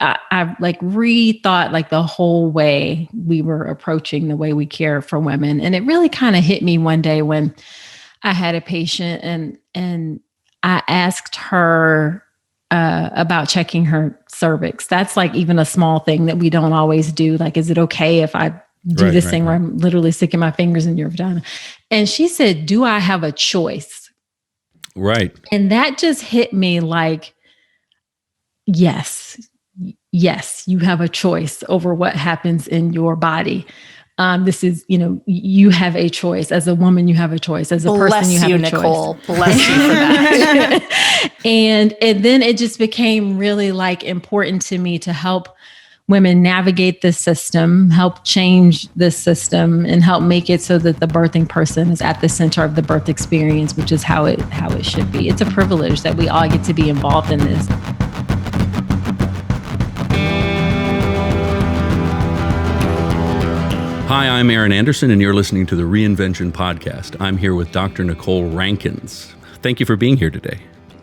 I like rethought like the whole way we were approaching the way we care for women. And it really kind of hit me one day when I had a patient and I asked her about checking her cervix. That's like even a small thing that we don't always do. Like, is it okay if I do this thing where I'm literally sticking my fingers in your vagina? And she said, do I have a choice? Right. And that just hit me like, yes, you have a choice over what happens in your body. This is, you have a choice. As a woman, you have a choice. As a person, you have a Nicole. choice. Bless you for that. and then it just became really like important to me to help women navigate this system, help change this system, and help make it so that the birthing person is at the center of the birth experience, which is how it should be. It's a privilege that we all get to be involved in this. Hi, I'm Aaron Anderson, and you're listening to the Reinvention podcast. I'm here with Dr. Nicole Rankins. Thank you for being here today.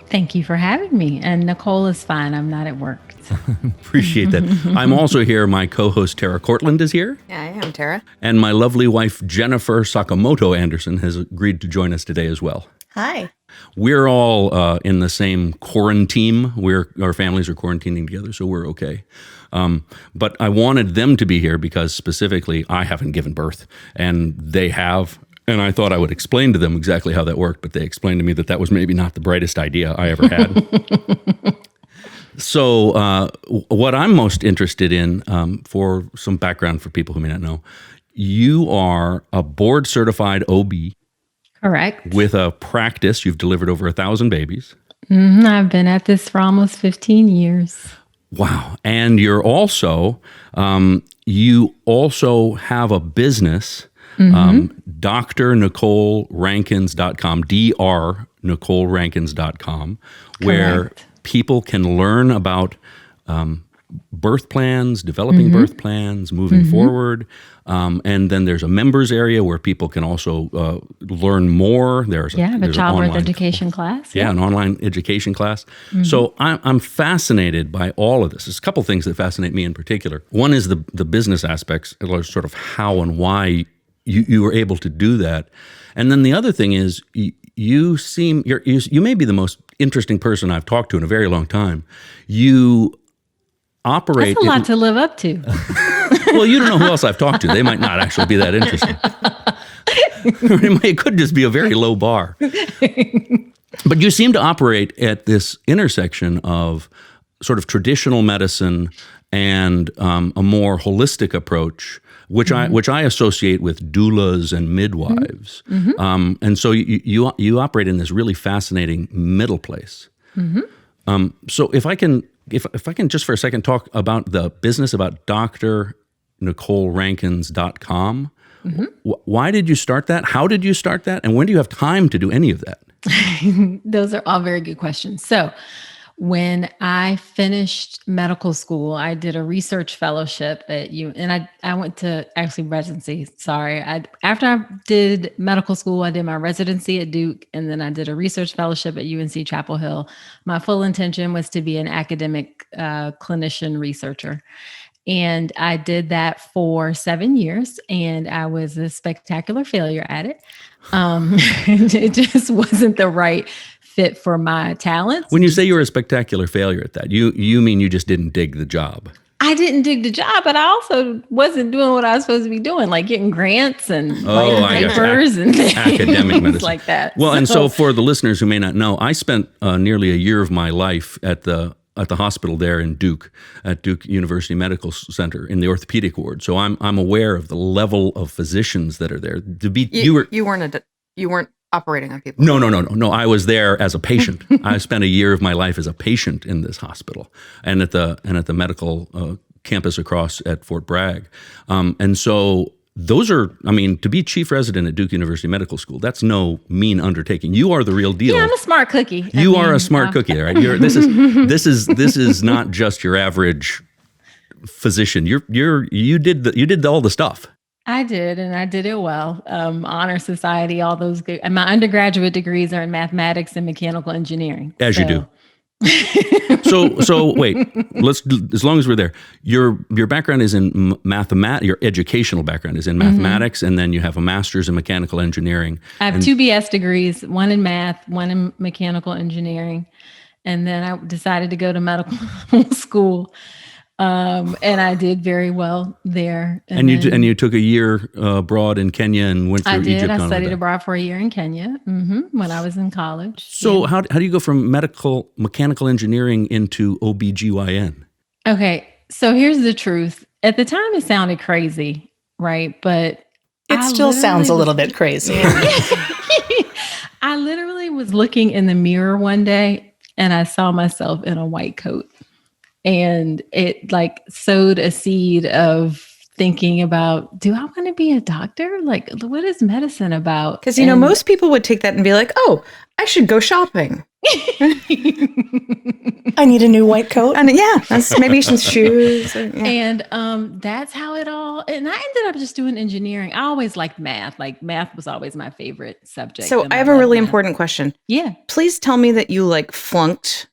Thank you for having me. And Nicole is fine. I'm not at work. So. Appreciate that. I'm also here. My co-host Tara Cortland is here. Yeah, I am Tara. And my lovely wife Jennifer Sakamoto Anderson has agreed to join us today as well. Hi. We're all in the same quarantine. Our families are quarantining together, so we're okay. But I wanted them to be here because specifically I haven't given birth and they have. And I thought I would explain to them exactly how that worked, but they explained to me that was maybe not the brightest idea I ever had. So what I'm most interested in, for some background for people who may not know, you are a board-certified OB. Correct. With a practice. You've delivered over 1,000 babies. Mm-hmm. I've been at this for almost 15 years. Wow. And you're also, you also have a business, drNicoleRankins.com, drNicoleRankins.com, where people can learn about birth plans, developing birth plans, moving forward. And then there's a members area where people can also learn more. There's a childbirth education class. Yeah, an online education class. So I'm fascinated by all of this. There's a couple things that fascinate me in particular. One is the business aspects, sort of how and why you were able to do that. And then the other thing is you may be the most interesting person I've talked to in a very long time. You operate. That's a lot to live up to. Well, you don't know who else I've talked to. They might not actually be that interesting. It could just be a very low bar. But you seem to operate at this intersection of sort of traditional medicine and a more holistic approach, which I associate with doulas and midwives. And so you operate in this really fascinating middle place. So if I can just for a second talk about the business, about drNicoleRankins.com. Why did you start that? How did you start that? And when do you have time to do any of that? Those are all very good questions. So when I finished medical school, I did a research fellowship at and I went to actually residency. Sorry. After I did medical school, I did my residency at Duke, and then I did a research fellowship at UNC Chapel Hill. My full intention was to be an academic clinician researcher. And I did that for 7 years, and I was a spectacular failure at it. It just wasn't the right fit for my talents. When you say you were a spectacular failure at that, you mean you just didn't dig the job? I didn't dig the job, but I also wasn't doing what I was supposed to be doing, like getting grants and writing papers and academic medicine like that. Well, and so for the listeners who may not know, I spent nearly a year of my life at the hospital there in Duke, at Duke University Medical Center in the orthopedic ward. So I'm aware of the level of physicians that are there. You weren't operating on people. No. I was there as a patient. I spent a year of my life as a patient in this hospital and at the medical campus across at Fort Bragg. And so those are, to be chief resident at Duke University Medical School, that's no mean undertaking. You are the real deal. Yeah, I'm a smart cookie. You are a smart cookie, right? This is not just your average physician. You did all the stuff. I did, and I did it well. Honor Society, all those good. And my undergraduate degrees are in mathematics and mechanical engineering. You do. So wait, as long as we're there, your background is in mathematics. Your educational background is in mathematics, and then you have a master's in mechanical engineering. I have 2 BS degrees, one in math, one in mechanical engineering. And then I decided to go to medical school. And I did very well there. And you took a year abroad in Kenya and went through Egypt. I studied abroad for a year in Kenya when I was in college. So how do you go from mechanical engineering into OBGYN? Okay, so here's the truth. At the time, it sounded crazy, right? But it still sounds a little bit crazy. I literally was looking in the mirror one day and I saw myself in a white coat. And it like sowed a seed of thinking about, do I want to be a doctor? Like, what is medicine about? Because, most people would take that and be like, oh, I should go shopping. I need a new white coat. And maybe some shoes. And that's how it all, and I ended up just doing engineering. I always liked math. Like math was always my favorite subject. So I have a really important question. Yeah. Please tell me that you like flunked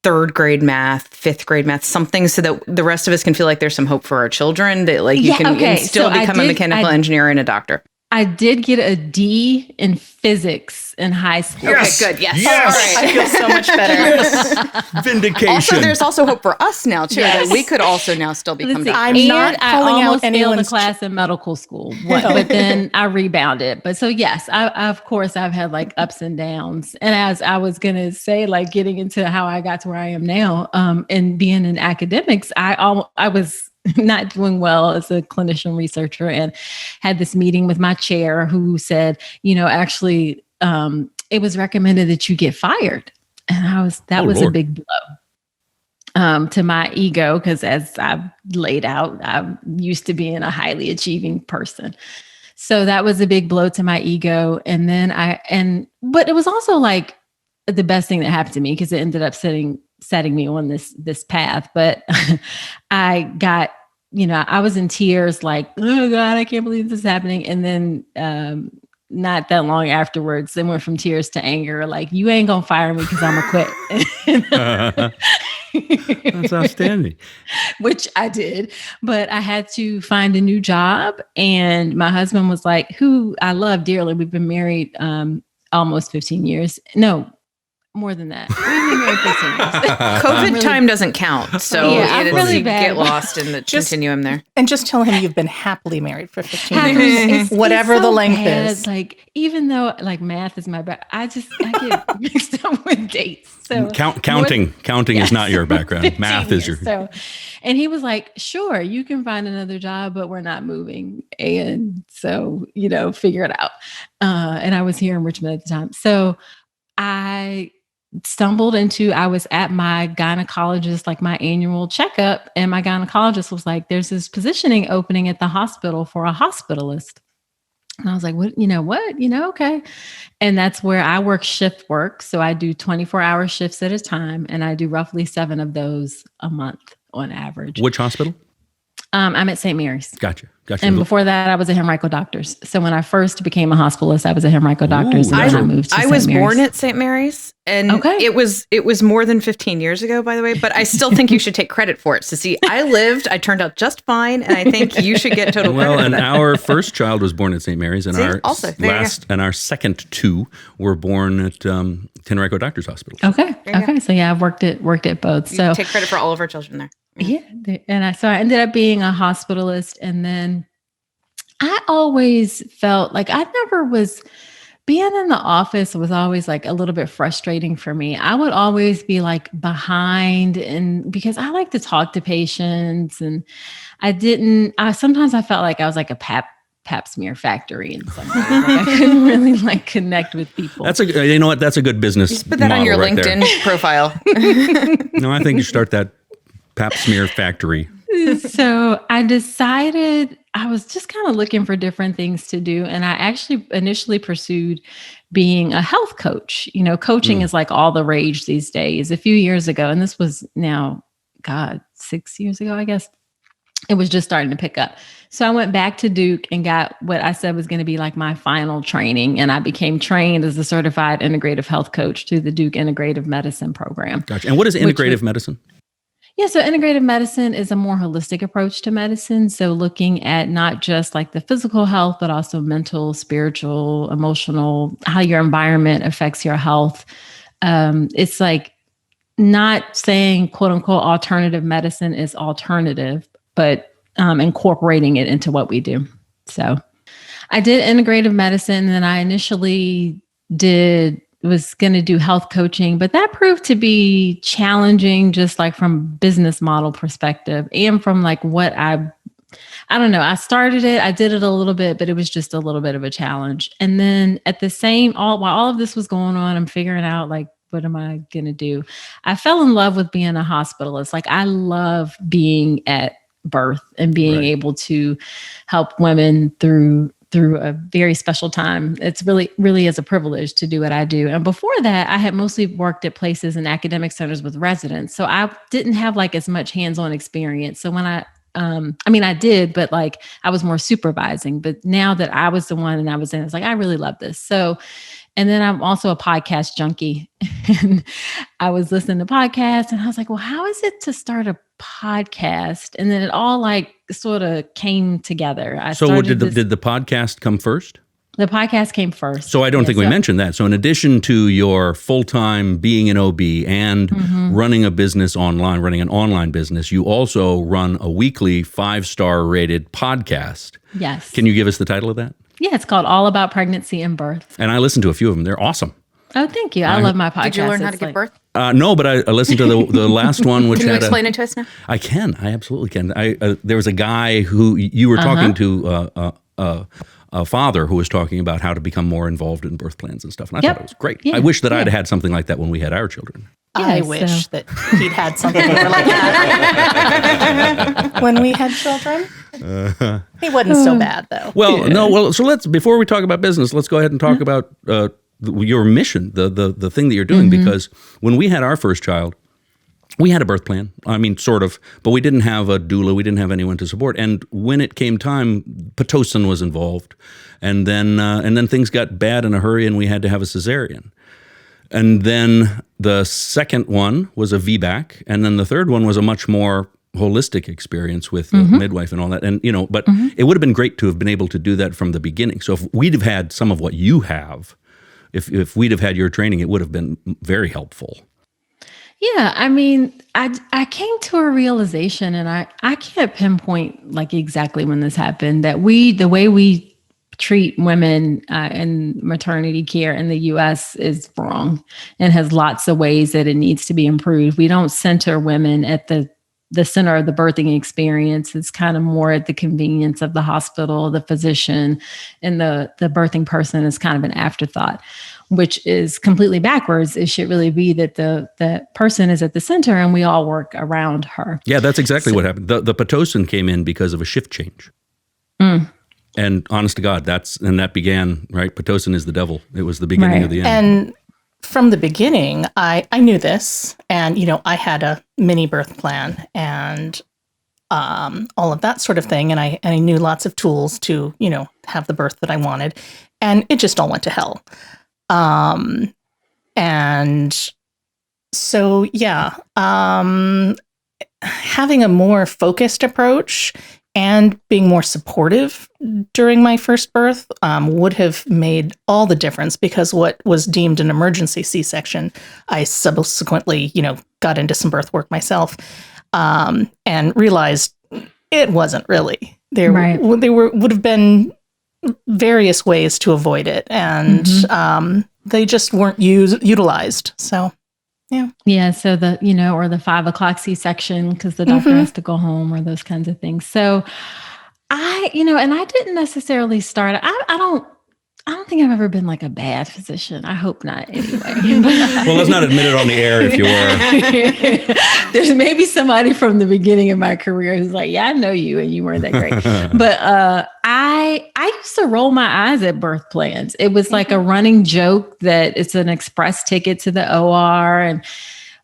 3rd grade math, 5th grade math, something so that the rest of us can feel like there's some hope for our children, that like you can still become a mechanical engineer and a doctor. I did get a D in physics in high school. Yes. Okay, good. Yes. Yes. All right. I feel so much better. Yes. Vindication. Also, there's also hope for us now, too, that we could also now still become doctors. I'm not calling out anyone's failed a class in medical school, but then I rebounded. But so, yes, of course, I've had like ups and downs. And as I was going to say, like getting into how I got to where I am now and being in academics, I was not doing well as a clinician researcher and had this meeting with my chair who said, actually, it was recommended that you get fired. And that was a big blow to my ego, because as I've laid out, I'm used to being a highly achieving person. So that was a big blow to my ego. And then but it was also like the best thing that happened to me, because it ended up setting me on this path. But I got, I was in tears like, oh God, I can't believe this is happening. And then not that long afterwards, they went from tears to anger. Like, you ain't going to fire me because I'm a quit. That's outstanding. Which I did, but I had to find a new job. And my husband was like, who I love dearly. We've been married almost 15 years. No, more than that. We've been married 15 years. COVID time doesn't count. So I'm really bad. Get lost in the continuum there. And just tell him you've been happily married for 15 years. Whatever the length is. Like, even though like math is my background, I get mixed up with dates. So counting is not your background. Math is your. So, and he was like, sure, you can find another job, but we're not moving. And so, figure it out. And I was here in Richmond at the time. So I I was at my gynecologist, like my annual checkup, and my gynecologist was like, there's this positioning opening at the hospital for a hospitalist. And I was like, what, okay. And that's where I work shift work. So I do 24-hour shifts at a time, and I do roughly 7 of those a month on average. Which hospital? I'm at St. Mary's. Gotcha. And before that, I was a Henrico Doctors. So when I first became a hospitalist, I was a Henrico Doctors. And then I moved to St. Mary's. I was born at St. Mary's, and it was more than 15 years ago, by the way. But I still think you should take credit for it. So see, I turned out just fine, and I think you should get total credit. Well, and our first child was born at St. Mary's, and our second 2 were born at Henrico Doctors Hospital. Okay. So yeah, I've worked at both. So take credit for all of our children there. Yeah. And I ended up being a hospitalist. And then I always felt like being in the office was always like a little bit frustrating for me. I would always be like behind, and because I like to talk to patients, and sometimes I felt like I was like a pap smear factory in some ways. Like I couldn't really like connect with people. That's that's a good business. Just put that on your LinkedIn profile. No, I think you start that pap smear factory. So I decided I was just kind of looking for different things to do. And I actually initially pursued being a health coach. Coaching is like all the rage these days. A few years ago, and this was now, 6 years ago, I guess. It was just starting to pick up. So I went back to Duke and got what I said was going to be like my final training. And I became trained as a certified integrative health coach through the Duke Integrative Medicine program. Gotcha. And what is integrative medicine? Yeah, so integrative medicine is a more holistic approach to medicine. So looking at not just like the physical health, but also mental, spiritual, emotional, how your environment affects your health. It's like not saying quote unquote alternative medicine is alternative, but incorporating it into what we do. So I did integrative medicine, and then I initially was going to do health coaching, but that proved to be challenging, just like from business model perspective and from like what I don't know. I started it, I did it a little bit, but it was just a little bit of a challenge. And then at the while all of this was going on, I'm figuring out like, what am I going to do? I fell in love with being a hospitalist. Like I love being at birth and being able to help women through a very special time. It's really is a privilege to do what I do. And before that, I had mostly worked at places in academic centers with residents. So I didn't have like as much hands-on experience. So when I did, but like I was more supervising. But now that I was the one and I was in, it's like, I really love this. So, and then I'm also a podcast junkie. And I was listening to podcasts and I was like, well, how is it to start a podcast? And then it all like sort of came together. Did the podcast come first? The podcast came first. So I don't think we mentioned that. So in addition to your full-time being an OB and running a business online, running an online business, you also run a weekly 5-star rated podcast. Yes. Can you give us the title of that? Yeah, it's called All About Pregnancy and Birth. And I listened to a few of them. They're awesome. Oh, thank you. I love my podcast. Did you learn how to give birth? No, but I listened to the last one, which can you explain it to us now? I can. I absolutely can. There was a guy who you were talking to, a father who was talking about how to become more involved in birth plans and stuff. And I thought it was great. Yeah. I wish that I'd had something like that when we had our children. I wish that he'd had something like that when we had children. He wasn't so bad, though. Well, so before we talk about business, let's go ahead and talk about your mission, the thing that you're doing, because when we had our first child, we had a birth plan. I mean, sort of, but we didn't have a doula. We didn't have anyone to support. And when it came time, Pitocin was involved, and then things got bad in a hurry, and we had to have a cesarean. And then the second one was a VBAC, and then the third one was a much more holistic experience with the midwife and all that. And but it would have been great to have been able to do that from the beginning. So if we'd have had some of what you have, if we'd have had your training, it would have been very helpful. Yeah, I mean, I came to a realization, and I can't pinpoint like exactly when this happened, that the way we treat women in maternity care in the U.S. is wrong and has lots of ways that it needs to be improved. We don't center women at the center of the birthing experience. It's kind of more at the convenience of the hospital, the physician, and the birthing person is kind of an afterthought, which is completely backwards. It should really be that the person is at the center and we all work around her. Yeah, that's exactly what happened. The Pitocin came in because of a shift change. And honest to God, that began, right? Pitocin is the devil. It was the beginning of the end. And from the beginning, I knew this, and, I had a mini birth plan and all of that sort of thing. And I knew lots of tools to, have the birth that I wanted. And it just all went to hell. And so, having a more focused approach and being more supportive during my first birth would have made all the difference, because what was deemed an emergency C-section, I subsequently, got into some birth work myself and realized it wasn't really. There would have been various ways to avoid it, and they just weren't utilized. So. Yeah. So or the 5 o'clock C-section because the doctor has to go home, or those kinds of things. So and I didn't necessarily start. I don't think I've ever been like a bad physician. I hope not anyway. Well, let's not admit it on the air if you were. There's maybe somebody from the beginning of my career who's like, yeah, I know you and you weren't that great. But I used to roll my eyes at birth plans. It was like a running joke that it's an express ticket to the OR, and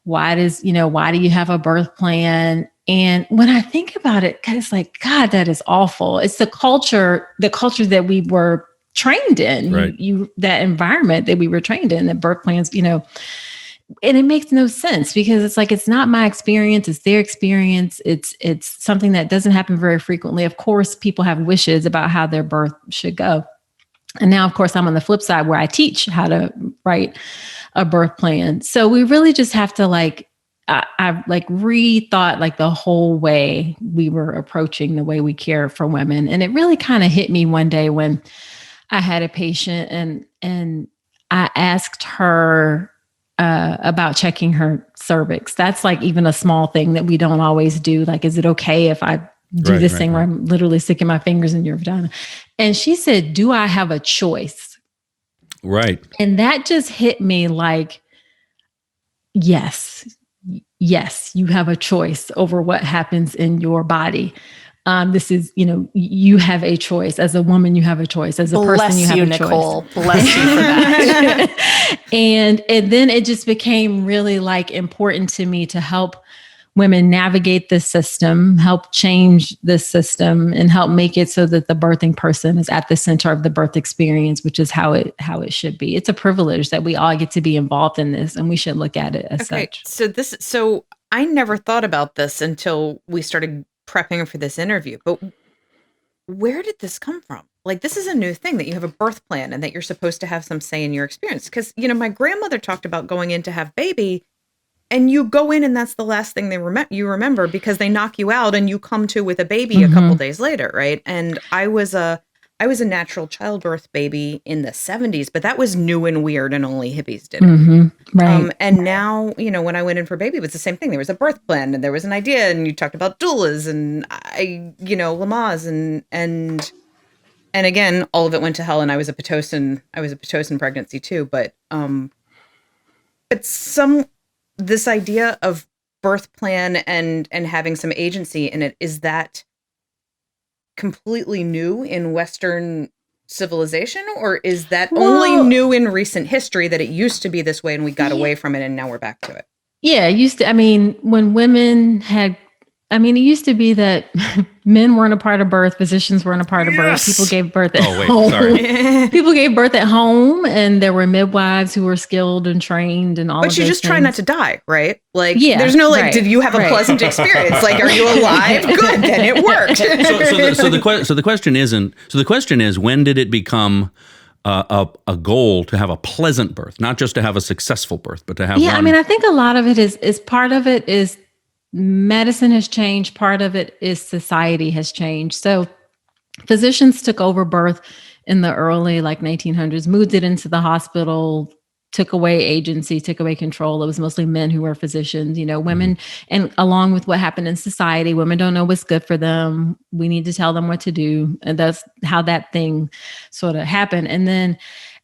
why do you have a birth plan? And when I think about it, it's like, God, that is awful. It's the culture that we were trained in, right. That environment that we were trained in, that birth plans, and it makes no sense because it's like, it's not my experience. It's their experience. It's something that doesn't happen very frequently. Of course, people have wishes about how their birth should go. And now, of course, I'm on the flip side where I teach how to write a birth plan. So we really just have to I rethought the whole way we were approaching the way we care for women. And it really kind of hit me one day when I had a patient and I asked her about checking her cervix. That's even a small thing that we don't always do. Is it okay if I do this thing where I'm literally sticking my fingers in your vagina? And she said, do I have a choice? Right. And that just hit me yes, you have a choice over what happens in your body. This is, you have a choice. As a woman, you have a choice. As a person, you have a Nicole. choice. Bless you for that. and then it just became really important to me to help women navigate this system, help change this system, and help make it so that the birthing person is at the center of the birth experience, which is how it should be. It's a privilege that we all get to be involved in this, and we should look at it as such. So I never thought about this until we started prepping for this interview, but where did this come from? This is a new thing that you have a birth plan and that you're supposed to have some say in your experience. Because, my grandmother talked about going in to have baby, and you go in and that's the last thing you remember because they knock you out and you come to with a baby a couple days later, right? And I was a natural childbirth baby in the 70s, but that was new and weird and only hippies did it. Right. And now, when I went in for baby, it was the same thing. There was a birth plan and there was an idea, and you talked about doulas and Lamaze and again, all of it went to hell. And I was a Pitocin pregnancy too. But this idea of birth plan and having some agency in it, is that completely new in Western civilization, or is that only new in recent history that it used to be this way and we got away from it and now we're back to it? Yeah, it used to. When women had, it used to be that men weren't a part of birth, physicians weren't a part of birth. People gave birth at home. Sorry. People gave birth at home, and there were midwives who were skilled and trained and all. But you just things. Try not to die, right? There's no did you have a pleasant experience? Are you alive? Good, then it worked. So the question is, when did it become a goal to have a pleasant birth, not just to have a successful birth, but to have one? I think a lot of it is part of it is medicine has changed. Part of it is society has changed. So physicians took over birth in the early 1900s, moved it into the hospital, took away agency, took away control. It was mostly men who were physicians, women. And along with what happened in society, women don't know what's good for them. We need to tell them what to do. And that's how that thing sort of happened. And then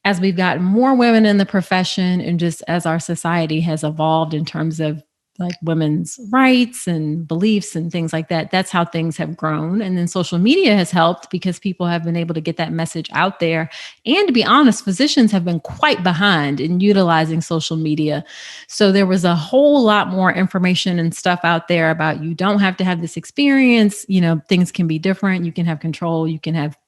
as we've gotten more women in the profession, and just as our society has evolved in terms of women's rights and beliefs and things like that, that's how things have grown. And then social media has helped because people have been able to get that message out there. And to be honest, physicians have been quite behind in utilizing social media. So there was a whole lot more information and stuff out there about, you don't have to have this experience. Things can be different. You can have control. You can have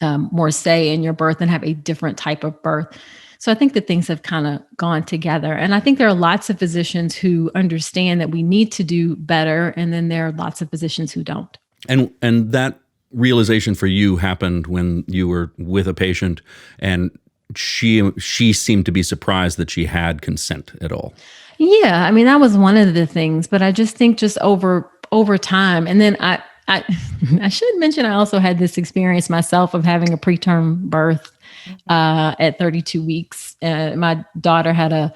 more say in your birth and have a different type of birth. So I think that things have kind of gone together. And I think there are lots of physicians who understand that we need to do better. And then there are lots of physicians who don't. And that realization for you happened when you were with a patient and she seemed to be surprised that she had consent at all. Yeah. That was one of the things, but I just think just over time. And then I should mention, I also had this experience myself of having a preterm birth at 32 weeks. My daughter had a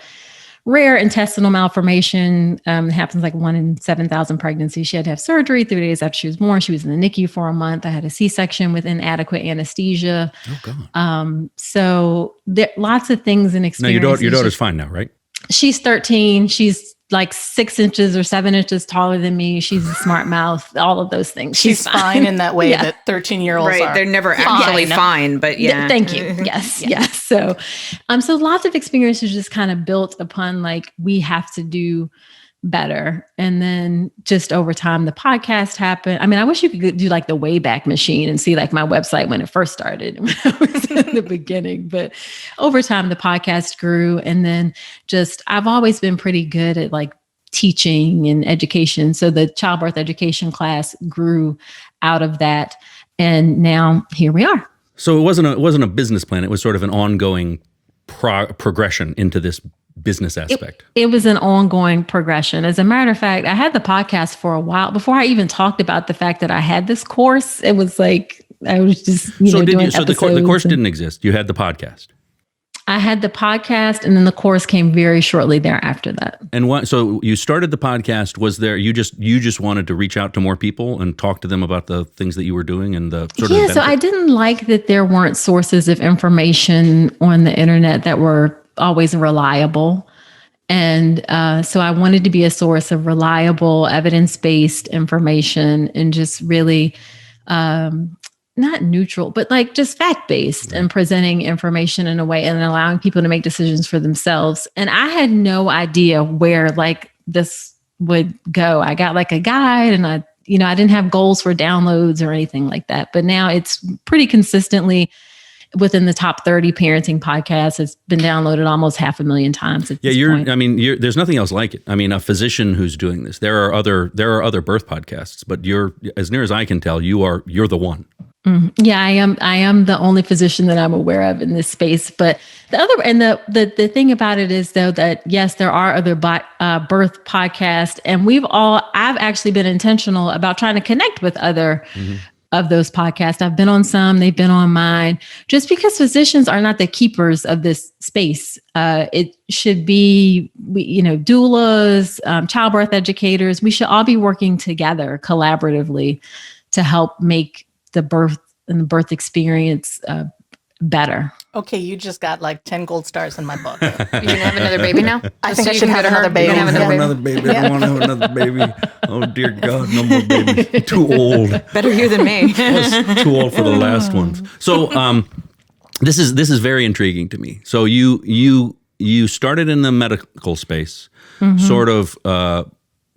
rare intestinal malformation. It happens 1 in 7,000 pregnancies. She had to have surgery 3 days after she was born. She was in the NICU for a month. I had a C-section with inadequate anesthesia. Oh, God. So there lots of things and experiences. Now, your daughter's fine now, right? She's 13. She's 6 inches or 7 inches taller than me. She's a smart mouth, all of those things. She's fine in that way that 13-year-olds are. They're never actually fine, but yeah. Thank you. Yes. Yes. So lots of experiences just kind of built upon we have to do better. And then just over time, the podcast happened. I mean, I wish you could do like the Wayback Machine and see like my website when it first started, when I was in the beginning. But over time, the podcast grew. And then just, I've always been pretty good at like teaching and education. So the childbirth education class grew out of that. And now here we are. So it wasn't a business plan. It was sort of an ongoing progression into this business aspect. It was an ongoing progression. As a matter of fact, I had the podcast for a while before I even talked about the fact that I had this course. It was like I was just doing so the course didn't exist. You had the podcast. I had the podcast, and then the course came very shortly thereafter that. And what? So you started the podcast. Was there you just wanted to reach out to more people and talk to them about the things that you were doing and the sort of so I didn't like that there weren't sources of information on the internet that were always reliable. And so I wanted to be a source of reliable, evidence-based information and just really not neutral, but like just fact-based and presenting information in a way and allowing people to make decisions for themselves. And I had no idea where like this would go. I got like a guide and I didn't have goals for downloads or anything like that. But now it's pretty consistently within the top 30 parenting podcasts. It's been downloaded almost 500,000 times at this point. I mean, there's nothing else like it. I mean, a physician who's doing this. There are other birth podcasts, but you're, as near as I can tell, you're the one. Yeah, I am the only physician that I'm aware of in this space. But the thing about it is though that yes, there are other birth podcasts, and I've actually been intentional about trying to connect with other of those podcasts. I've been on some, they've been on mine, just because physicians are not the keepers of this space. It should be, doulas, childbirth educators. We should all be working together collaboratively to help make the birth and the birth experience better. Okay, you just got like 10 gold stars in my book. You gonna have another baby now? I think I should have another baby. I want another baby. I want to have another baby. Oh dear God, no more babies. Too old. Better you than me. I was too old for the last ones. So this is very intriguing to me. So you started in the medical space, sort of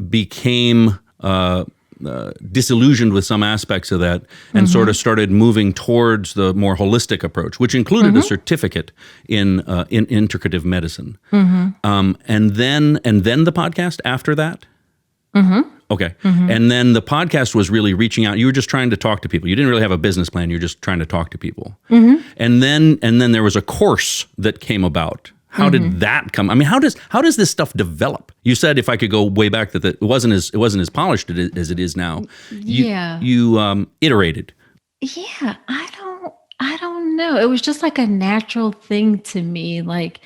became disillusioned with some aspects of that, and sort of started moving towards the more holistic approach, which included a certificate in integrative medicine. And then the podcast after that. Okay. And then the podcast was really reaching out. You were just trying to talk to people. You didn't really have a business plan. You were just trying to talk to people. And then there was a course that came about. How did that come? I mean, how does this stuff develop? You said, if I could go way back, that it wasn't as polished as it is now. You iterated. Yeah, I don't know. It was just like a natural thing to me. Like,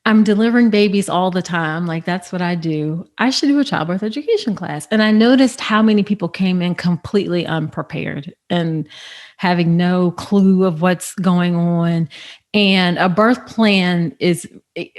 I'm delivering babies all the time. Like, that's what I do. I should do a childbirth education class. And I noticed how many people came in completely unprepared and having no clue of what's going on. And a birth plan is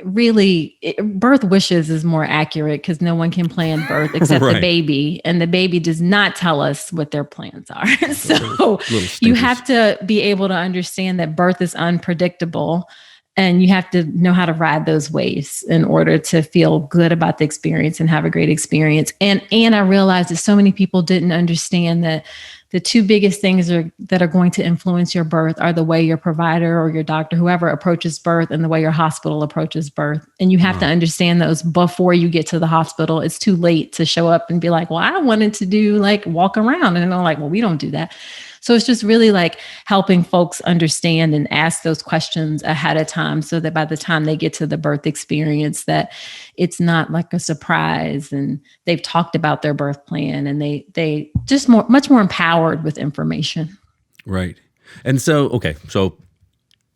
birth wishes is more accurate because no one can plan birth except the baby. And the baby does not tell us what their plans are. So you have to be able to understand that birth is unpredictable. And you have to know how to ride those waves in order to feel good about the experience and have a great experience. And I realized that so many people didn't understand that the two biggest things that are going to influence your birth are the way your provider or your doctor, whoever approaches birth, and the way your hospital approaches birth. And you have to understand those before you get to the hospital. It's too late to show up and be like, well, I wanted to do like walk around. And they're like, well, we don't do that. So it's just really like helping folks understand and ask those questions ahead of time so that by the time they get to the birth experience, that it's not like a surprise and they've talked about their birth plan and they just much more empowered with information. Right. And so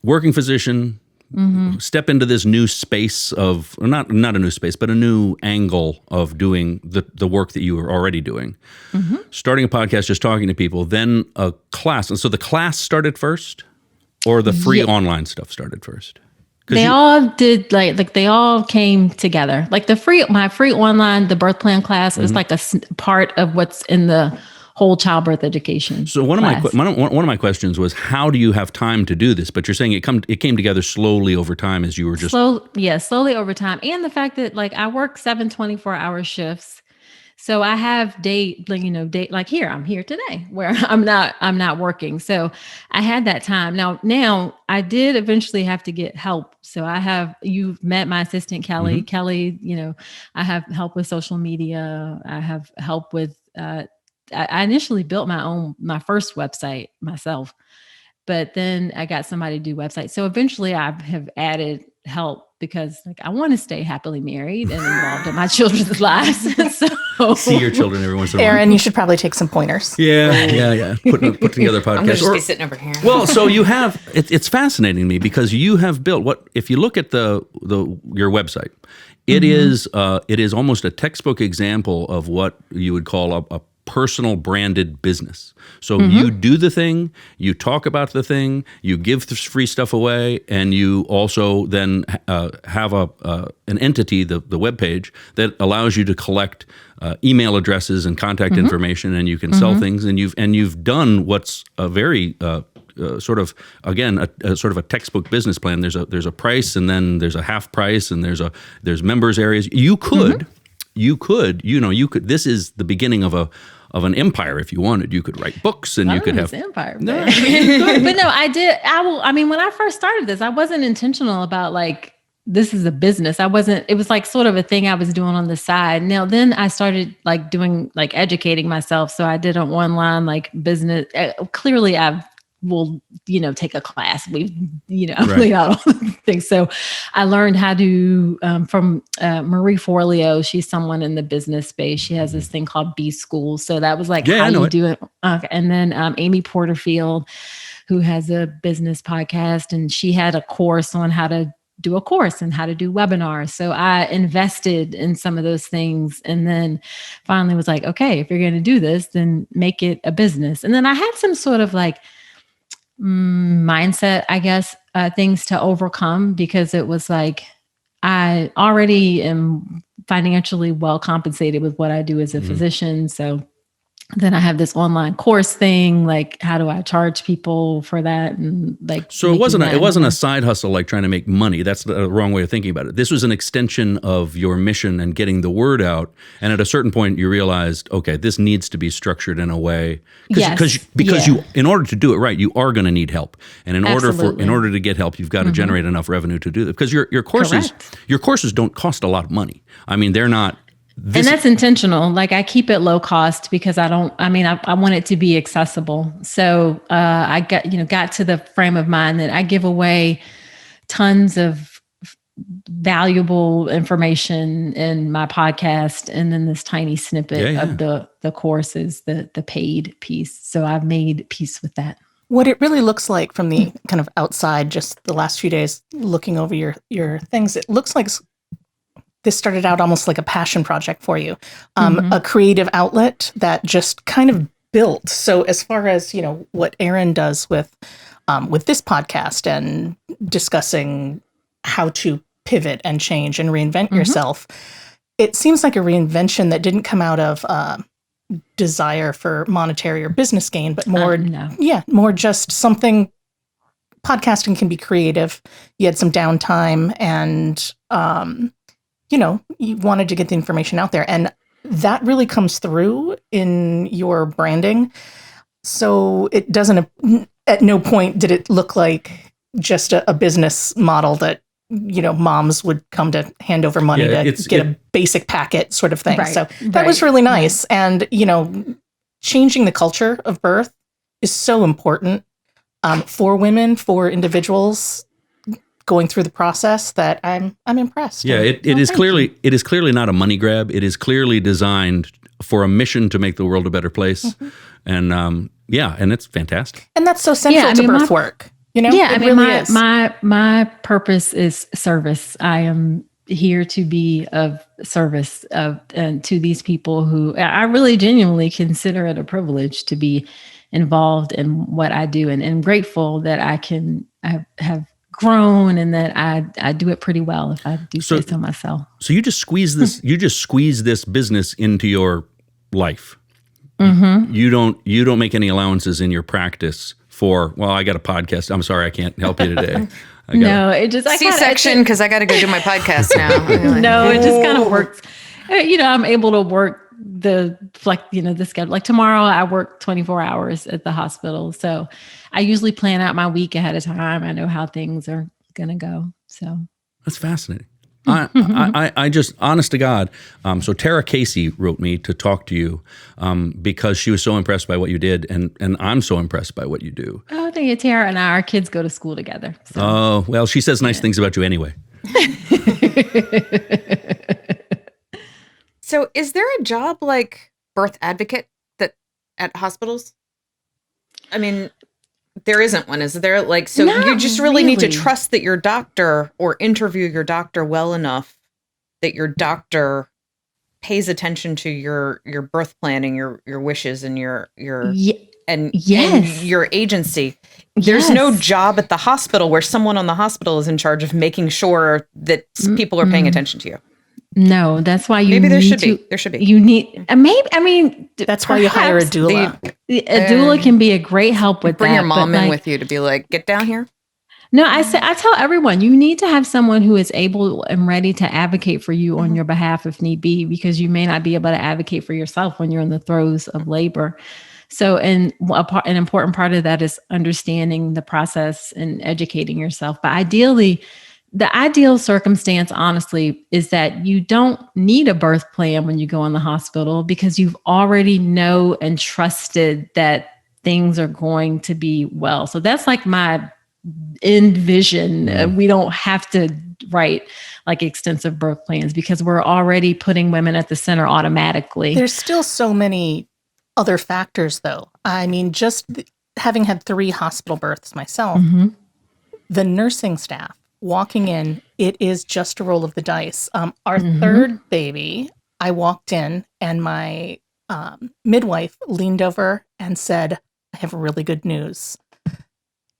working physician, step into this new space of, not a new space, but a new angle of doing the work that you were already doing. Starting a podcast, just talking to people, then a class. And so the class started first, or the free online stuff started first? They all did like they all came together. Like my free online, the birth plan class is like a part of what's in the whole childbirth education. So one of my questions was, how do you have time to do this? But you're saying it came together slowly over time as you were just slowly over time, and the fact that like I work 7 24-hour shifts. So I have day like here, I'm here today where I'm not working. So I had that time. Now I did eventually have to get help. So you've met my assistant, Kelly. Mm-hmm. Kelly, I have help with social media. I have help with, I initially built my first website myself, but then I got somebody to do websites. So eventually I have added help because like I want to stay happily married and involved in my children's lives. So see your children every once in a while. Aaron, you should probably take some pointers. Yeah. Put together a podcast. I'm going to just be sitting over here. Well, so you have, it's fascinating to me because you have built if you look at your website, it is almost a textbook example of what you would call a personal branded business. So you do the thing, you talk about the thing, you give the free stuff away, and you also then have an entity, the webpage, that allows you to collect email addresses and contact information, and you can sell things. And you've done what's a very sort of, again, a sort of a textbook business plan. There's a price, and then there's a half price, and there's members areas. You could. This is the beginning of an empire if you wanted. You could write books and you could have empire. No, but no, I did. When I first started this, I wasn't intentional about like, this is a business. It was like sort of a thing I was doing on the side. Now, then I started like doing, like educating myself. So I did an online like business. Clearly will take a class. We laid out all the things. So I learned how to from Marie Forleo. She's someone in the business space. She has this thing called B School. So that was like how you do it. Okay. And then Amy Porterfield, who has a business podcast, and she had a course on how to do a course and how to do webinars. So I invested in some of those things, and then finally was like, okay, if you're going to do this, then make it a business. And then I had some sort of like mindset, I guess, things to overcome, because it was like, I already am financially well compensated with what I do as a physician. So then I have this online course thing. Like, how do I charge people for that? And like, so it wasn't a side hustle, like trying to make money. That's the wrong way of thinking about it. This was an extension of your mission and getting the word out. And at a certain point, you realized, okay, this needs to be structured in a way because you, in order to do it right, you are going to need help. And in order to get help, you've got to generate enough revenue to do that. Because your courses don't cost a lot of money. I mean, they're not. And that's intentional. Like, I keep it low cost because I want it to be accessible. So I got to the frame of mind that I give away tons of valuable information in my podcast, and then this tiny snippet of the course is the paid piece. So I've made peace with that. What it really looks like from the kind of outside, just the last few days looking over your things, it looks like this started out almost like a passion project for you, a creative outlet that just kind of built. So as far as, what Aaron does with this podcast and discussing how to pivot and change and reinvent yourself, it seems like a reinvention that didn't come out of desire for monetary or business gain, but more just something. Podcasting can be creative. You had some downtime and, you wanted to get the information out there, and that really comes through in your branding. So it doesn't, at no point did it look like just a business model that, moms would come to hand over money to get a basic packet sort of thing. Right, so that was really nice. And, changing the culture of birth is so important for women, for individuals going through the process, that I'm impressed. Yeah, it is clearly not a money grab. It is clearly designed for a mission to make the world a better place. And and it's fantastic. And that's so central to birth work. My purpose is service. I am here to be of service and to these people who I really genuinely consider it a privilege to be involved in what I do, and I'm grateful that I have grown and that I do it pretty well, if I do say so myself. So you just squeeze this, this business into your life. You don't make any allowances in your practice for, well, I got a podcast. I'm sorry, I can't help you today. No, it just C-section because I got to go do my podcast now. No, it just kind of works. I'm able to work the schedule. Like tomorrow I work 24 hours at the hospital. So I usually plan out my week ahead of time. I know how things are going to go. So that's fascinating. I just, honest to God. So Tara Casey wrote me to talk to you because she was so impressed by what you did, and I'm so impressed by what you do. Oh, thank you. Tara and our kids go to school together. So. Oh, well, she says nice things about you anyway. So is there a job like birth advocate at hospitals? I mean, there isn't one, is there? Like, so Not you just really need to really. trust that your doctor or interview your doctor well enough that your doctor pays attention to your birth planning, your wishes, and your and your agency. There's no job at the hospital where someone on the hospital is in charge of making sure that people are paying attention to you. No, that's why you maybe there need should to, be. There should be. You need maybe. I mean, That's why you hire a doula. A doula can be a great help with bring that. your mom but in with you to be like, get down here. No, I tell everyone you need to have someone who is able and ready to advocate for you on your behalf if need be, because you may not be able to advocate for yourself when you're in the throes of labor. So, an important part of that is understanding the process and educating yourself. But ideally, the ideal circumstance, honestly, is that you don't need a birth plan when you go in the hospital because you've already know and trusted that things are going to be well. So that's like my end vision. We don't have to write like extensive birth plans because we're already putting women at the center automatically. There's still so many other factors, though. I mean, just having had 3 hospital births myself, the nursing staff walking in, it is just a roll of the dice. Our third baby, I walked in and my midwife leaned over and said, I have really good news.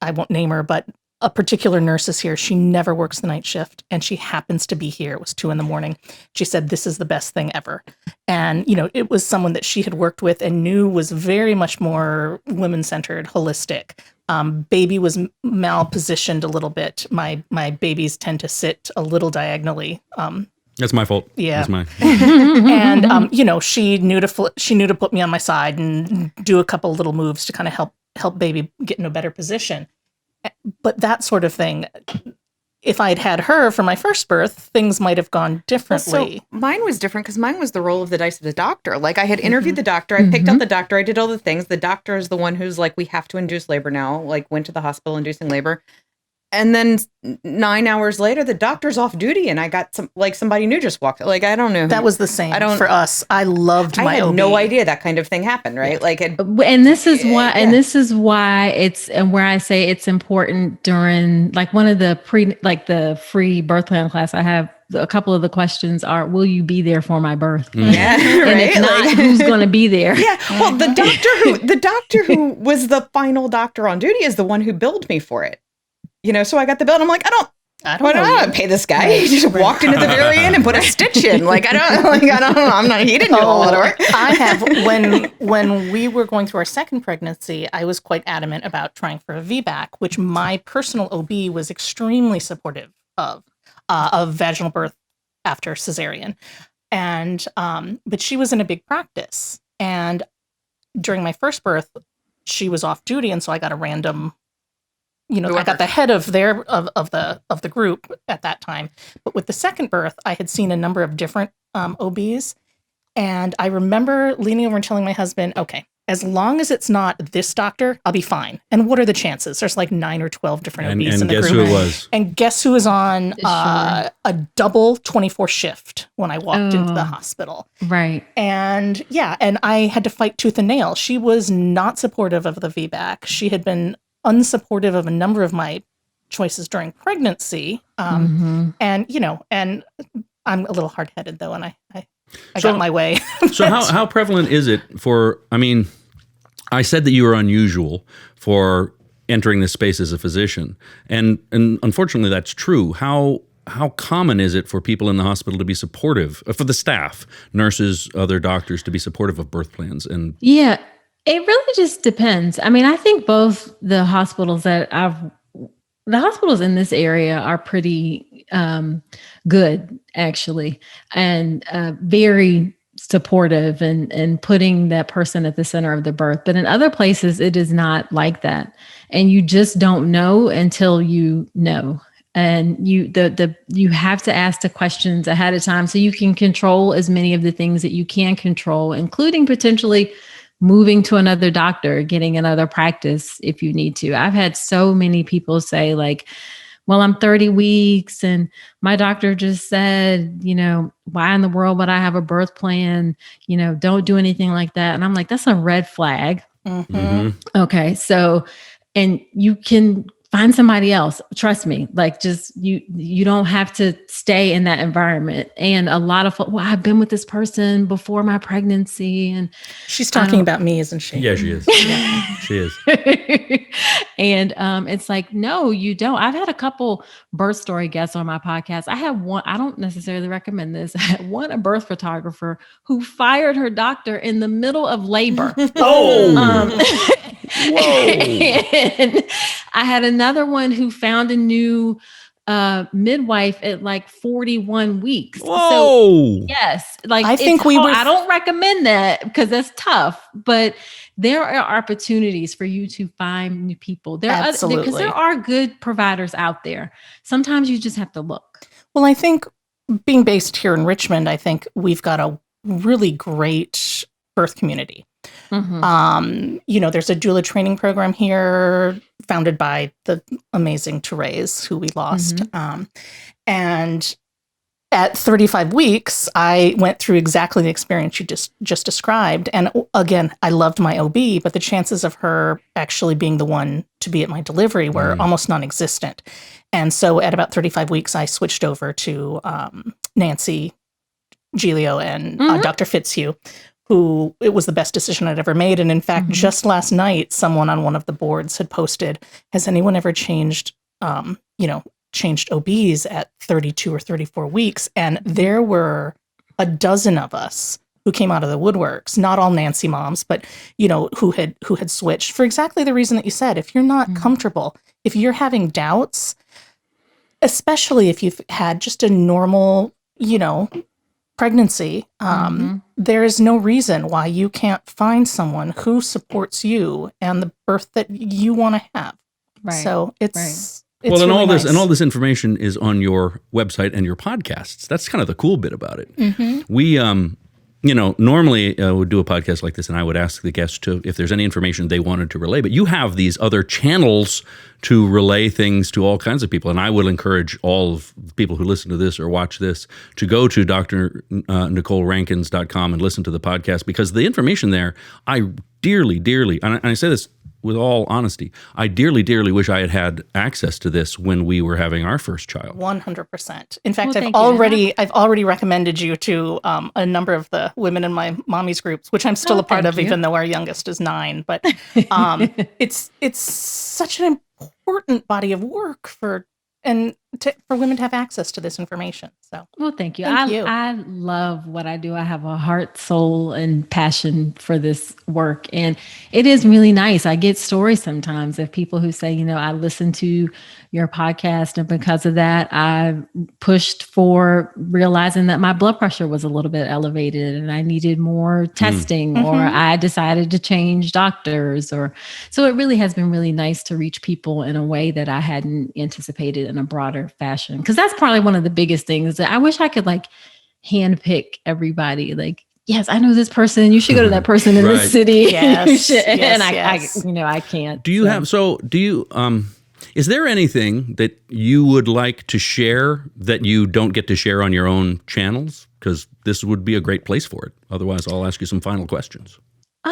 I won't name her, but a particular nurse is here. She never works the night shift and she happens to be here. It was 2 a.m. She said, this is the best thing ever. And, it was someone that she had worked with and knew was very much more women-centered, holistic. Baby was malpositioned a little bit. My babies tend to sit a little diagonally. That's my fault. Yeah. That's mine. And she knew to put me on my side and do a couple little moves to kind of help baby get in a better position. But that sort of thing, if I'd had her for my first birth, things might have gone differently. So mine was different because mine was the roll of the dice of the doctor. Like I had interviewed the doctor, I picked out the doctor, I did all the things. The doctor is the one who's like, we have to induce labor now, like went to the hospital inducing labor. And then 9 hours later, the doctor's off duty and I got somebody new just walked. Like, I don't know. That was the same for us. I loved my I had OB. no idea that kind of thing happened, right? Like, and this is why it's, and where I say it's important during like one of the the free birth plan class I have, a couple of the questions are, will you be there for my birth? Yeah. And if not, who's going to be there? Yeah. Well, the doctor who was the final doctor on duty is the one who billed me for it. So I got the bill and I'm like, I don't pay this guy. He just walked into the very end and put a stitch in. Like, I don't know. He didn't do a lot of work. I have, when we were going through our second pregnancy, I was quite adamant about trying for a VBAC, which my personal OB was extremely supportive of vaginal birth after cesarean. And, but she was in a big practice. And during my first birth, she was off duty. And so I got a random, I got the head of the group at that time. But with the second birth, I had seen a number of different OBs. And I remember leaning over and telling my husband, okay, as long as it's not this doctor, I'll be fine. And what are the chances? There's like 9 or 12 different OBs in the group. And guess who it was? And guess who was on a double 24 shift when I walked into the hospital. Right. And and I had to fight tooth and nail. She was not supportive of the VBAC. She had been unsupportive of a number of my choices during pregnancy. And and I'm a little hard-headed though, and I got my way. So how prevalent is it for, I said that you were unusual for entering this space as a physician, and unfortunately that's true. How how common is it for people in the hospital to be supportive, for the staff, nurses, other doctors to be supportive of birth plans? And Yeah, it really just depends. I mean, I think both the hospitals the hospitals in this area are pretty good, actually, and very supportive and putting that person at the center of the birth. But in other places, it is not like that. And you just don't know until you know. And you have to ask the questions ahead of time so you can control as many of the things that you can control, including potentially moving to another doctor, getting another practice if you need to. I've had so many people say like, well, I'm 30 weeks and my doctor just said, why in the world would I have a birth plan? Don't do anything like that. And I'm like, that's a red flag. Okay. So, and you can find somebody else. Trust me, like just you don't have to stay in that environment. And a lot of, well, I've been with this person before my pregnancy. And she's talking about me, isn't she? yeah, she is. She is. And it's like, no, you don't. I've had a couple birth story guests on my podcast. I had one, I don't necessarily recommend this. I had a birth photographer who fired her doctor in the middle of labor. Oh, whoa. And I had another one who found a new midwife at like 41 weeks. Whoa. So yes, like I think I don't recommend that because that's tough, but there are opportunities for you to find new people. Absolutely. Because there are good providers out there. Sometimes you just have to look. Well, I think being based here in Richmond, I think we've got a really great birth community. There's a doula training program here founded by the amazing Therese, who we lost. And at 35 weeks, I went through exactly the experience you just described. And again, I loved my OB, but the chances of her actually being the one to be at my delivery were almost non-existent. And so at about 35 weeks, I switched over to Nancy Giglio and Dr. Fitzhugh, who it was the best decision I'd ever made. And in fact, just last night, someone on one of the boards had posted, has anyone ever changed OBs at 32 or 34 weeks? And there were a dozen of us who came out of the woodworks, not all Nancy moms, but, who had switched for exactly the reason that you said. If you're not comfortable, if you're having doubts, especially if you've had just a normal, pregnancy, there is no reason why you can't find someone who supports you and the birth that you want to have. Right. So it's well, and really all nice. this information is on your website and your podcasts. That's kind of the cool bit about it. We, normally would do a podcast like this, and I would ask the guests if there's any information they wanted to relay. But you have these other channels to relay things to all kinds of people, and I would encourage all of the people who listen to this or watch this to go to drNicoleRankins.com and listen to the podcast, because the information there, I dearly, and I say this with all honesty, I dearly, dearly wish I had had access to this when we were having our first child. 100%. In fact, Well, I've already recommended you to a number of the women in my mommy's groups, which I'm still a part of, even though our youngest is 9. But it's such an important body of work for women to have access to this information. So, well, thank you. Thank you. I love what I do. I have a heart, soul, and passion for this work. And it is really nice. I get stories sometimes of people who say, I listened to your podcast, and because of that, I pushed for realizing that my blood pressure was a little bit elevated and I needed more testing, or I decided to change doctors, so it really has been really nice to reach people in a way that I hadn't anticipated in a broader fashion. Because that's probably one of the biggest things that I wish I could handpick everybody. Like, yes, I know this person. You should go to that person in this city. Yes, and yes. I can't. Do you is there anything that you would like to share that you don't get to share on your own channels? Because this would be a great place for it. Otherwise, I'll ask you some final questions. No,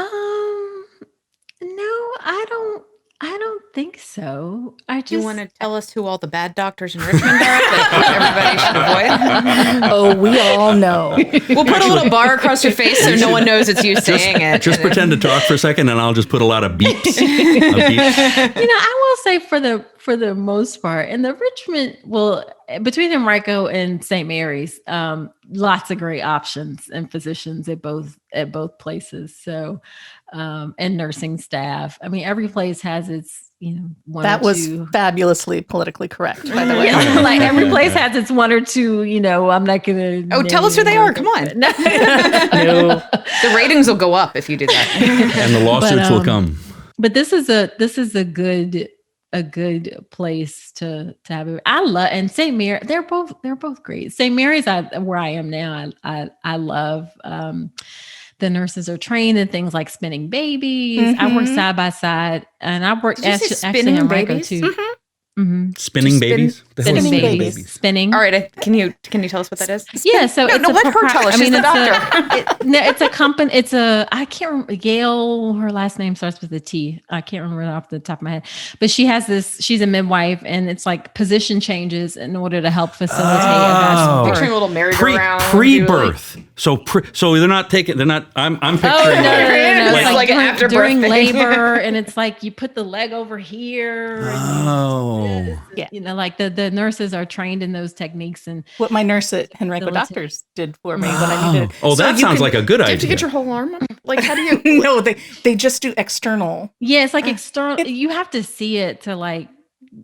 I don't. I don't think so. Do you want to tell us who all the bad doctors in Richmond are that everybody should avoid? Oh, we all know. We'll put a little bar across your face so no one knows it's you saying it. Just pretend to talk for a second, and I'll just put a lot of beeps. I will say for the most part, in the Richmond, between Henrico and St. Mary's, lots of great options and physicians at both places. So, and nursing staff. I mean, every place has its, one That or was two. fabulously politically correct, by the way. Yeah, like every place has its one or two, I'm not going to. Oh, tell us who they are. Come on. No. The ratings will go up if you do that. And the lawsuits will come. But this is a good place to have it. I love, and St. Mary, they're both great. St. Mary's, where I am now, I love. The nurses are trained in things like spinning babies. I work side by side, and I work actually in Rico too. Spinning babies? The hell is Spinning babies. Spinning. All right. Can you tell us what that is? Yeah. So No, let her tell us. She's the doctor. It's a company. I can't remember. Gail, her last name starts with a T. I can't remember it off the top of my head. But she has this. She's a midwife, and it's like position changes in order to help facilitate a vaginal birth. Picturing a little merry-go-round. Pre-birth. So they're not taking. They're not. I'm picturing. No. It's like an after during birth thing. labor, and it's like you put the leg over here. Yeah. Like the nurses are trained in those techniques, and What my nurse at Henrico Doctors did for me when I needed it. Oh, So that you sounds can- like a good Do you idea. have to get your whole arm up? Like, how do you? No, they just do external. yeah, it's like external. You have to see it to like.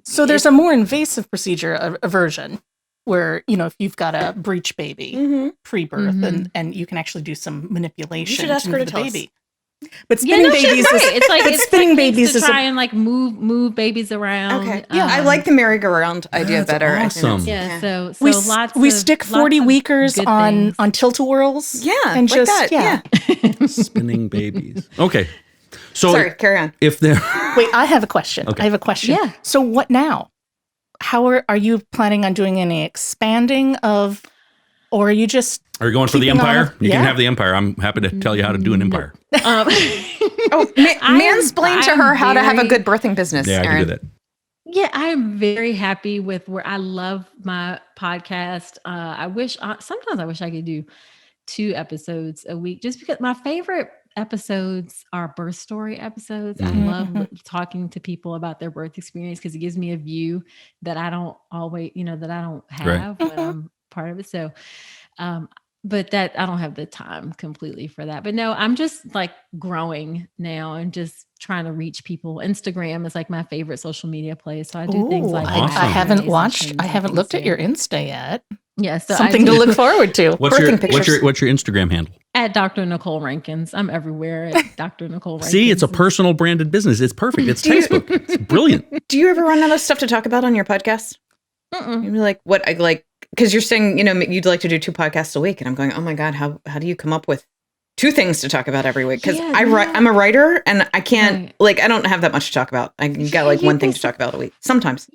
So there's a more invasive procedure, a version, where, if you've got a breech baby pre-birth and you can actually do some manipulation You should ask her into to the tell us. baby. But spinning babies she's is right. It's like but it's spinning techniques babies to is try and like move babies around. Okay. Yeah, I like the merry-go-round idea That's better. I think awesome. it's- Yeah, so we lots. we of, stick lots 40 of weekers good on things. tilt-a-whirls. Yeah, and like just that, Spinning babies. Okay. So Sorry, carry on. if they're Wait, I have a question. Okay. I have a question. Yeah. So what now? How are you planning on doing any expanding of, or are you just are you going for the keeping on empire? with- You can Yeah. have the empire. I'm happy to tell you how to do an empire. Oh, mansplain to her how to have a very- good birthing business. Yeah, I can Erin. do that. Yeah, I am very happy with where I love my podcast. Sometimes I wish I could do 2 episodes a week, just because my favorite episodes are birth story episodes. I love talking to people about their birth experience because it gives me a view that I don't always, that I don't have when I'm part of it. So, but that I don't have the time completely for that. But no, I'm just like growing now and just trying to reach people. Instagram is like my favorite social media place. So I do things Ooh, like Awesome. I haven't stories and watched. things I on haven't looked at your Instagram. Insta yet. Yeah, so Something to look forward to. What's your pictures. what's your Instagram handle? at Dr. Nicole Rankins. I'm everywhere at Dr. Nicole Rankins. See, it's a personal branded business. It's perfect. It's textbook. It's brilliant. Do you ever run out of stuff to talk about on your podcast? Mm-mm. You'd be like, what? I like, because you're saying, you'd like to do 2 podcasts a week. And I'm going, oh my God, how do you come up with 2 things to talk about every week? Because Yeah, I'm a writer and I can't, Right. I don't have that much to talk about. I got like You'd one be thing to talk about a week. Sometimes.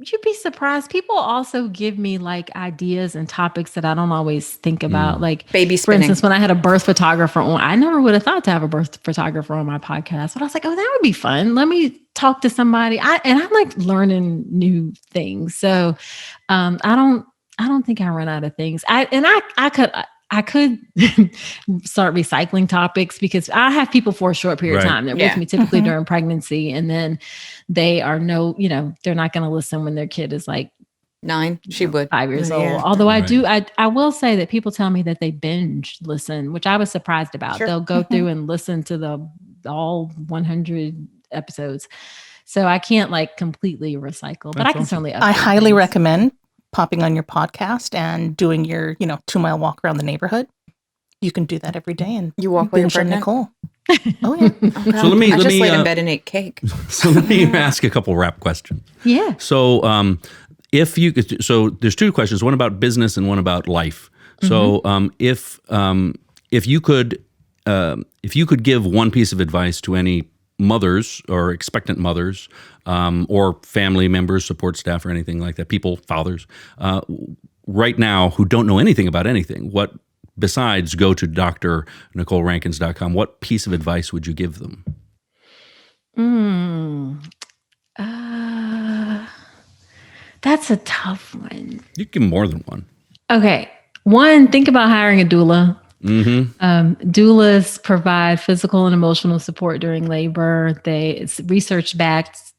You'd be surprised. People also give me like ideas and topics that I don't always think about. Like Baby for spinning. instance, when I had a birth photographer on, I never would have thought to have a birth photographer on my podcast. But I was like, oh, that would be fun. Let me talk to somebody. I'm like learning new things. So I don't think I run out of things. I could start recycling topics because I have people for a short period of Right. time. They're Yeah. with me typically during pregnancy. And then they are they're not going to listen when their kid is like 9, she would. 5 years Yeah. old. Although Right. I will say that people tell me that they binge listen, which I was surprised about. Sure. They'll go through and listen to all 100 episodes. So I can't like completely recycle, but That's I can awesome. certainly. I update highly things. recommend popping on your podcast and doing your 2-mile walk around the neighborhood. You can do that every day and You walk while you're binge on pregnant? Nicole. Oh yeah. So let me I let just me laid in bed and ate cake. so let me ask a couple wrap questions. Yeah. So if you could, so there's 2 questions, one about business and one about life. So if you could give one piece of advice to any mothers or expectant mothers or family members, support staff, or anything like that, people, fathers, right now who don't know anything about anything, what besides go to drnicolerankins.com, what piece of advice would you give them? That's a tough one. You can give more than one. Okay. One, think about hiring a doula. Mm-hmm. Doulas provide physical and emotional support during labor. It's research backed,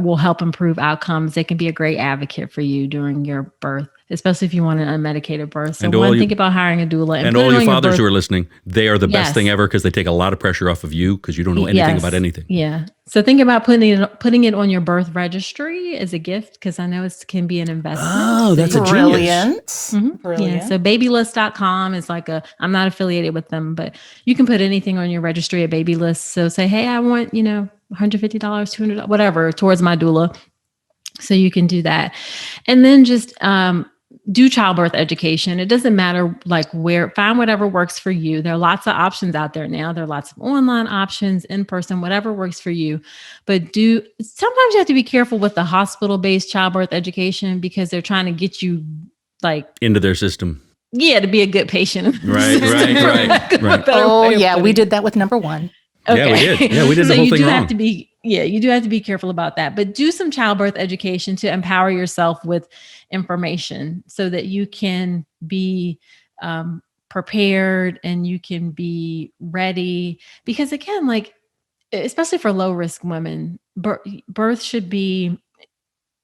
will help improve outcomes. They can be a great advocate for you during your birth, especially if you want an unmedicated birth. So think about hiring a doula. And all you fathers who are listening, they are the best thing ever because they take a lot of pressure off of you because you don't know anything about anything. Yeah. So think about putting it on your birth registry as a gift because I know it can be an investment. Oh, that's a genius. Brilliant. Yeah. So babylist.com is I'm not affiliated with them, but you can put anything on your registry at Babylist. So say, hey, I want, $150, $200, whatever towards my doula. So you can do that. And then just do childbirth education. It doesn't matter find whatever works for you. There are lots of options out there now. There are lots of online options, in person, whatever works for you. But sometimes you have to be careful with the hospital-based childbirth education because they're trying to get you into their system. Yeah, to be a good patient. Right. Oh, yeah. We did that with number one. Okay. Yeah, we did. Yeah, we did the whole thing wrong. You do have to be careful about that. But do some childbirth education to empower yourself with information so that you can be prepared and you can be ready. Because again, especially for low risk women, birth should be.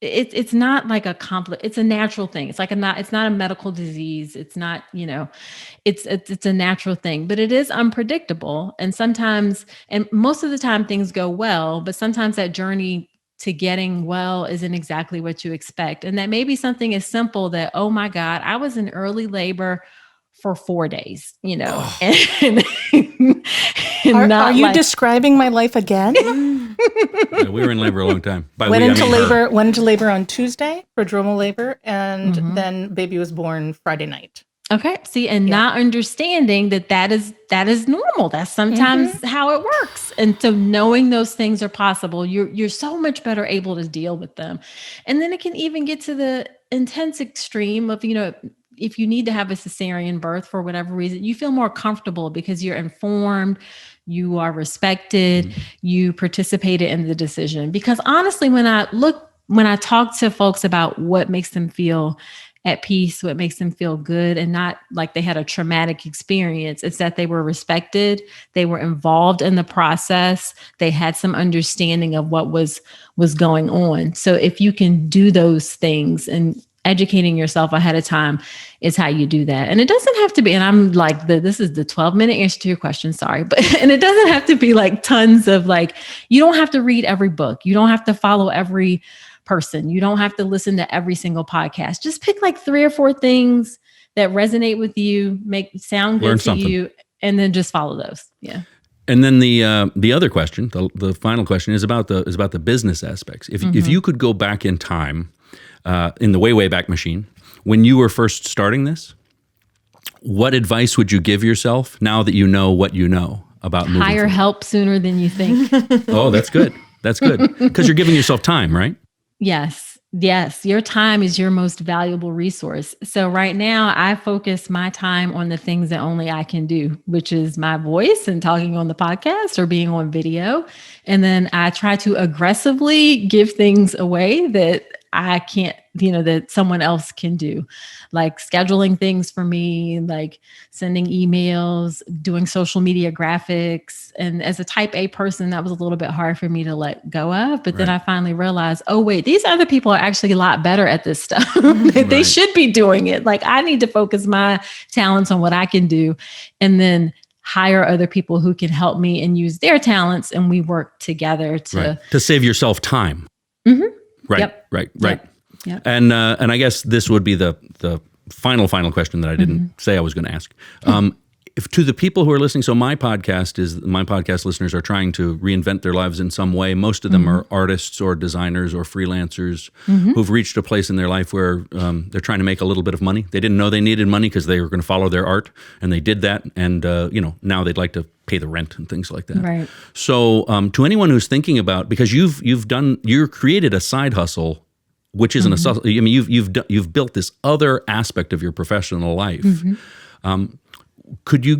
It's not like it's a natural thing. It's not a medical disease. It's not, it's a natural thing, but it is unpredictable. And sometimes, and most of the time things go well, but sometimes that journey to getting well isn't exactly what you expect. And that may be something as simple that, oh my God, I was in early labor for 4 days, and are you describing my life again? Yeah, we were in labor a long time. Went into labor on Tuesday, prodromal labor, and then baby was born Friday night. Okay. See, and not understanding that is normal. That's sometimes how it works. And so knowing those things are possible, you're so much better able to deal with them. And then it can even get to the intense extreme of, if you need to have a cesarean birth for whatever reason, you feel more comfortable because you're informed, you are respected, you participated in the decision. Because honestly, when I talk to folks about what makes them feel at peace, what makes them feel good and not like they had a traumatic experience, it's that they were respected, they were involved in the process, they had some understanding of what was going on. So if you can do those things and educating yourself ahead of time is how you do that. And it doesn't have to be, and I'm this is the 12-minute answer to your question, sorry, and it doesn't have to be tons of you don't have to read every book. You don't have to follow every person. You don't have to listen to every single podcast. Just pick 3 or 4 things that resonate with you, sound good to you, and then just follow those. Yeah. And then the other question, the final question is about the business aspects. If you could go back in time, in the way back machine, when you were first starting this, what advice would you give yourself now that you know what you know about moving hire forward? help sooner than you think? Oh, that's good. That's good. Because you're giving yourself time, right? Yes. Your time is your most valuable resource. So right now I focus my time on the things that only I can do, which is my voice and talking on the podcast or being on video. And then I try to aggressively give things away that I can't, that someone else can do, like scheduling things for me, like sending emails, doing social media graphics. And as a type A person, that was a little bit hard for me to let go of. But then I finally realized, oh, wait, these other people are actually a lot better at this stuff. They should be doing it. I need to focus my talents on what I can do and then hire other people who can help me and use their talents. And we work together to save yourself time. Mm-hmm. Right. Yep. And I guess this would be the final question that I didn't say I was going to ask. If to the people who are listening, so my podcast listeners are trying to reinvent their lives in some way. Most of them are artists or designers or freelancers who've reached a place in their life where they're trying to make a little bit of money. They didn't know they needed money because they were going to follow their art, and they did that. And now they'd like to pay the rent and things like that. Right. So to anyone who's thinking about, because you've created a side hustle, which isn't a hustle. I mean, you've built this other aspect of your professional life.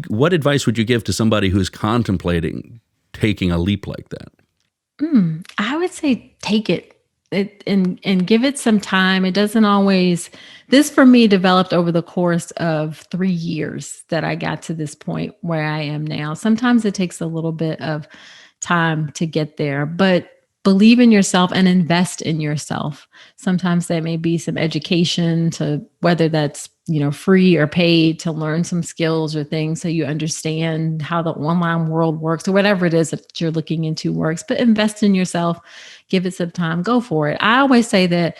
What advice would you give to somebody who's contemplating taking a leap like that? I would say take it. and give it some time. It doesn't always, this for me developed over the course of 3 years that I got to this point where I am now. Sometimes it takes a little bit of time to get there, but believe in yourself and invest in yourself. Sometimes that may be some education, to whether that's, free or paid, to learn some skills or things so you understand how the online world works, or whatever it is that you're looking into works. But invest in yourself, give it some time, go for it. I always say that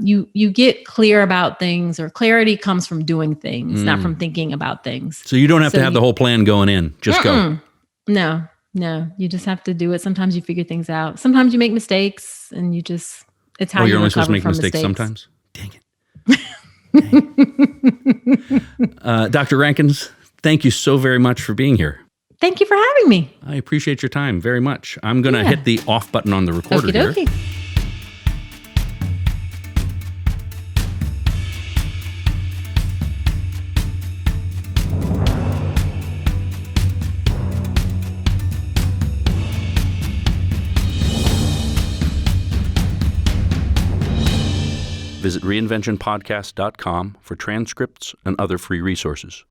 you get clear about things, or clarity comes from doing things, not from thinking about things. So you don't have to have the whole plan going in. Just go. No, you just have to do it. Sometimes you figure things out. Sometimes you make mistakes, and it's how you're you only supposed to recover make from mistakes sometimes? Dang it. Dr. Rankins, thank you so very much for being here. Thank you for having me. I appreciate your time very much. I'm going to hit the off button on the recorder Okie here. dokie. Visit reinventionpodcast.com for transcripts and other free resources.